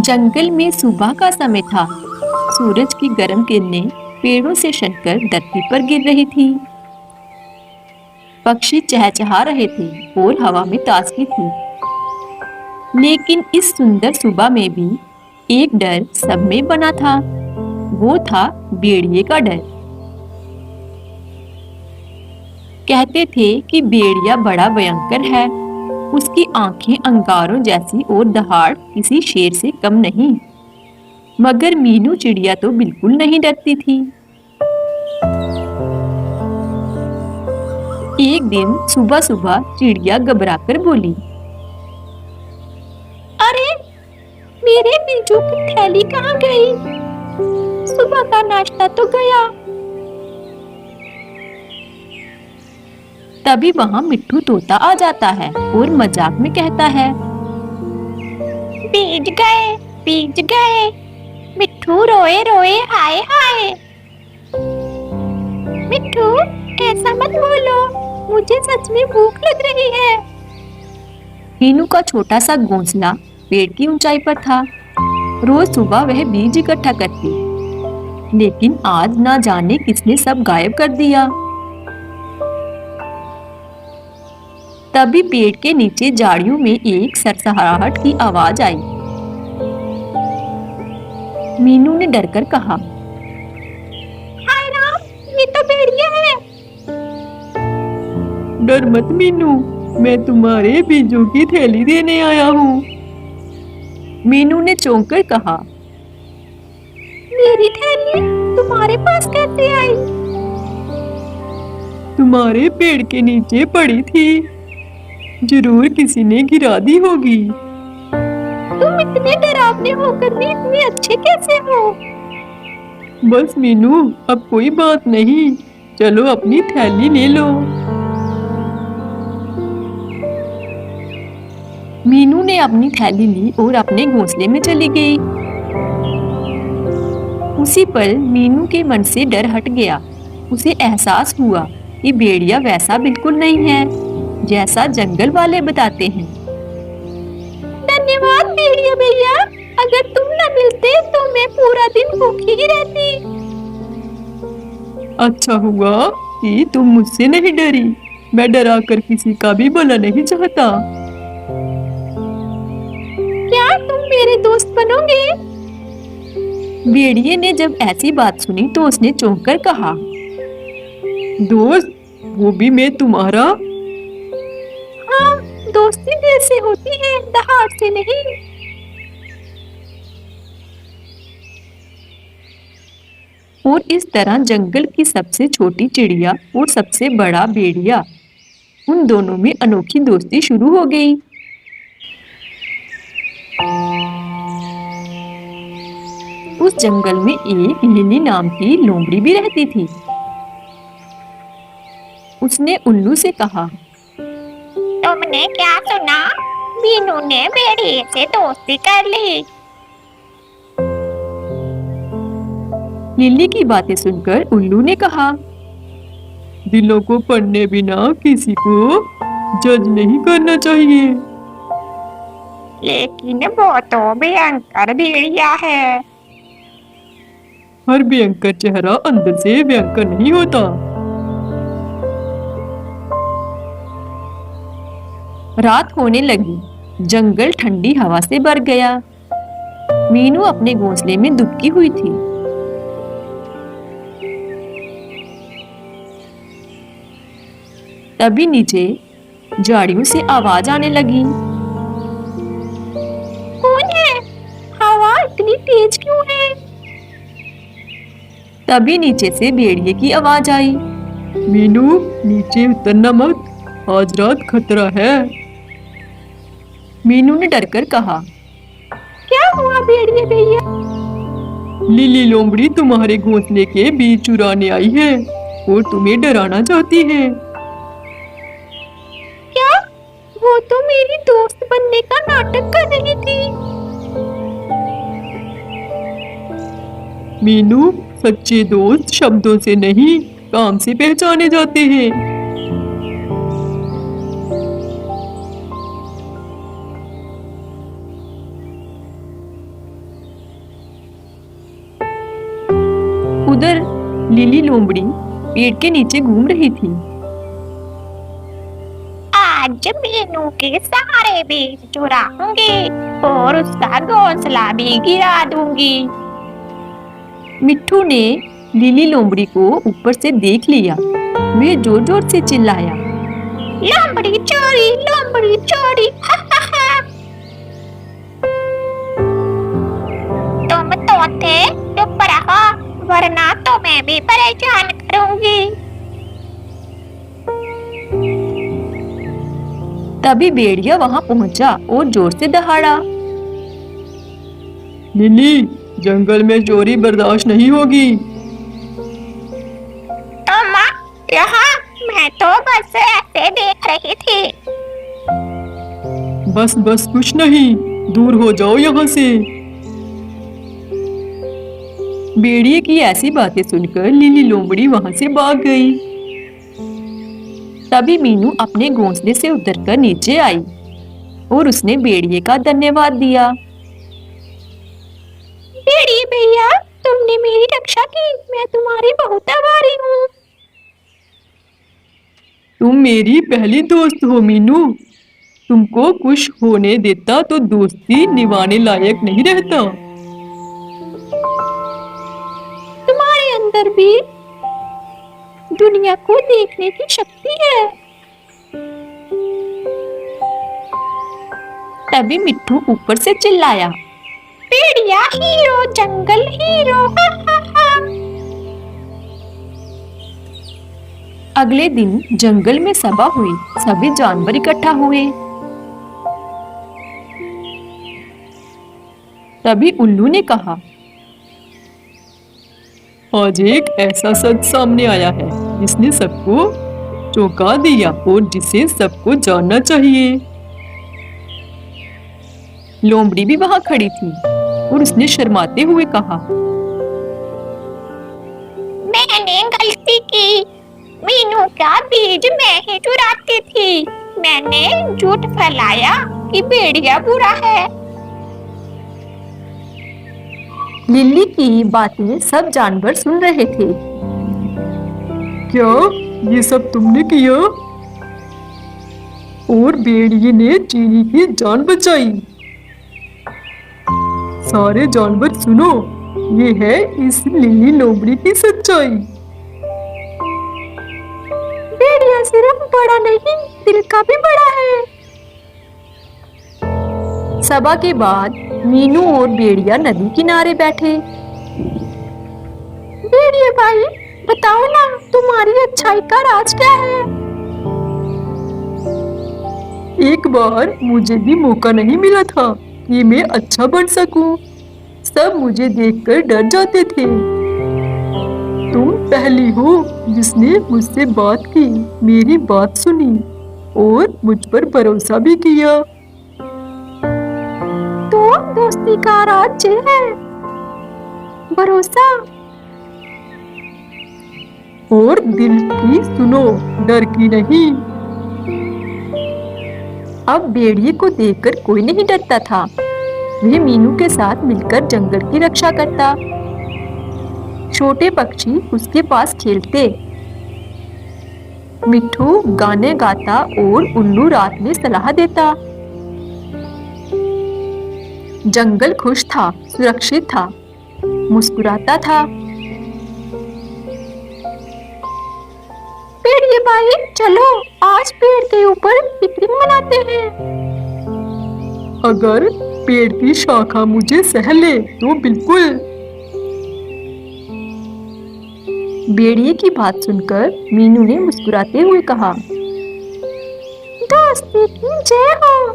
जंगल में सुबह का समय था। सूरज की गर्म किरणें पेड़ों से छनकर धरती पर गिर रही थी। पक्षी चहचहा रहे थे और हवा में ताजगी थी। लेकिन इस सुंदर सुबह में भी एक डर सब में बना था। वो था भेड़िए का डर। कहते थे कि भेड़िया बड़ा भयंकर है। उसकी आंखें अंगारों जैसी और दहाड़ किसी शेर से कम नहीं। मगर मीनू चिड़िया तो बिल्कुल नहीं डरती थी। एक दिन सुबह सुबह चिड़िया घबराकर बोली, अरे मेरे बीजू की थैली कहाँ गई? सुबह का नाश्ता तो गया। तभी वहां मिट्ठू तोता आ जाता है और मजाक में कहता है, बीज गए, मिट्ठू रोए रोए हाय हाय। मिट्ठू ऐसा मत बोलो, मुझे सच में भूख लग रही है। मीनू का छोटा सा घोंसला पेड़ की ऊंचाई पर था। रोज सुबह वह बीज इकट्ठा करती, लेकिन आज ना जाने किसने सब गायब कर दिया। तभी पेड़ के नीचे झाड़ियों में एक सरसराहट की आवाज आई। मीनू ने डरकर कहा, हाय राम, ये तो भेड़िया है। डर मत मीनू, मैं तुम्हारे बीजों की थैली देने आया हूँ। मीनू ने चौंक कर कहा, मेरी थैली तुम्हारे पास कैसे आई? तुम्हारे पेड़ के नीचे पड़ी थी, जरूर किसी ने गिरा दी होगी। तुम इतने डरावने होकर भी इतने अच्छे कैसे हो? बस मीनू, अब कोई बात नहीं, चलो अपनी थैली ले लो। मीनू ने अपनी थैली ली और अपने घोंसले में चली गई। उसी पल मीनू के मन से डर हट गया। उसे एहसास हुआ कि भेड़िया वैसा बिल्कुल नहीं है जैसा जंगल वाले बताते हैं। धन्यवाद भेड़िया भैया, अगर तुम न मिलते तो मैं पूरा दिन भूखी ही रहती। अच्छा हुआ कि तुम मुझसे नहीं डरी, मैं डरा कर किसी का भी भला नहीं चाहता। क्या तुम मेरे दोस्त बनोगे? भेड़िए ने जब ऐसी बात सुनी तो उसने चौंक कर कहा, दोस्त? वो भी मैं तुम्हारा? हाँ, दोस्ती दिल से होती है, दहाड़ से नहीं। और इस तरह जंगल की सबसे छोटी चिड़िया और सबसे बड़ा भेड़िया, उन दोनों में अनोखी दोस्ती शुरू हो गई। उस जंगल में एक लिली नाम की लोमड़ी भी रहती थी। उसने उल्लू से कहा, तुमने क्या सुना? मीनू ने भेड़िए से दोस्ती कर ली। लिली की बातें सुनकर उल्लू ने कहा, दिलों को पढ़ने बिना किसी को जज नहीं करना चाहिए। लेकिन वो तो भयंकर भेड़िया है। हर भयंकर चेहरा अंदर से भयंकर नहीं होता। रात होने लगी। जंगल ठंडी हवा से भर गया। मीनू अपने घोंसले में दुबकी हुई थी। तभी नीचे झाड़ियों से आवाज आने लगी, कौन है? हवा इतनी तेज क्यों है? तभी नीचे से भेड़िए की आवाज आई, मीनू नीचे उतरना मत, आज रात खतरा है। मीनू ने डरकर कहा, क्या हुआ भेड़िए भैया? लिली लोमड़ी तुम्हारे घोंसले के बीज चुराने आई है और तुम्हें डराना चाहती है। क्या? वो तो मेरी दोस्त बनने का नाटक कर रही थी। मीनू, सच्चे दोस्त शब्दों से नहीं, काम से पहचाने जाते हैं। उधर लिली लोमड़ी पेड़ के नीचे घूम रही थी। आज मीनू के सारे बीज चुराऊंगी और उसका घोंसला भी गिरा दूंगी। मिट्ठू ने लिली लोमड़ी को ऊपर से देख लिया। वह जोर जोर से चिल्लाया, लोमड़ी चोरी, लोमड़ी चोरी, हा हा हा। तुम तोते चुप रहो, वरना तो मैं भी परेशान करूंगी। तभी भेड़िया वहां पहुंचा और जोर से दहाड़ा, लिली, जंगल में चोरी बर्दाश्त नहीं होगी। तुम यहाँ, मैं तो बस ऐसे देख रही थी। बस बस कुछ नहीं, दूर हो जाओ यहाँ से। भेड़िए की ऐसी बातें सुनकर लिली लोमड़ी वहां से भाग गई। तभी मीनू अपने घोंसले से उतरकर नीचे आई और उसने भेड़िए का धन्यवाद दिया। भेड़िए भैया, तुमने मेरी रक्षा की, मैं तुम्हारी बहुत आभारी हूँ। तुम मेरी पहली दोस्त हो मीनू। तुमको खुश होने देता तो दोस्ती निभाने लायक नहीं रहता। तुम्हारे अंदर भी दुनिया को देखने की शक्ति है। तभी मिट्ठू ऊपर से चिल्लाया, भेड़िया हीरो, जंगल हीरो, हा हा हा। अगले दिन जंगल में सभा हुई। सभी जानवर इकट्ठा हुए। तभी उल्लू ने कहा, आज एक ऐसा सच सामने आया है जिसने सबको चौंका दिया और जिसे सबको जानना चाहिए। लोमड़ी भी वहां खड़ी थी और उसने शर्माते हुए कहा, मैंने गलती की। मीनू का बीज मैं ही चुराती थी। मैंने झूठ फैलाया कि भेड़िया बुरा है। लिली की बातें सब जानवर सुन रहे थे। क्या ये सब तुमने किया? और भेड़िए ने चीनी की जान बचाई। सारे जानवर सुनो, ये है इस लिली लोमड़ी की सच्चाई। भेड़िया सिर्फ बड़ा नहीं, दिल का भी बड़ा है। सभा के बाद मीनू और भेड़िया नदी किनारे बैठे। भेड़िए भाई, बताओ ना, तुम्हारी अच्छाई का राज क्या है? एक बार मुझे भी मौका नहीं मिला था कि मैं अच्छा बन सकूं। सब मुझे देखकर डर जाते थे। तुम पहली हो जिसने मुझसे बात की, मेरी बात सुनी और मुझ पर भरोसा भी किया। तो दोस्ती का राज है भरोसा। और दिल की सुनो, डर की नहीं। अब भेड़िए को देखकर कोई नहीं डरता था। वह मीनू के साथ मिलकर जंगल की रक्षा करता। छोटे पक्षी उसके पास खेलते। मिट्ठू गाने गाता और उल्लू रात में सलाह देता। जंगल खुश था, सुरक्षित था, मुस्कुराता था। भेड़िए भाई, चलो आज पेड़ के ऊपर पिकनिक मनाते हैं। अगर पेड़ की शाखा मुझे सह ले तो बिल्कुल। भेड़िए की बात सुनकर मीनू ने मुस्कुराते हुए कहा, दोस्ती की जय हो।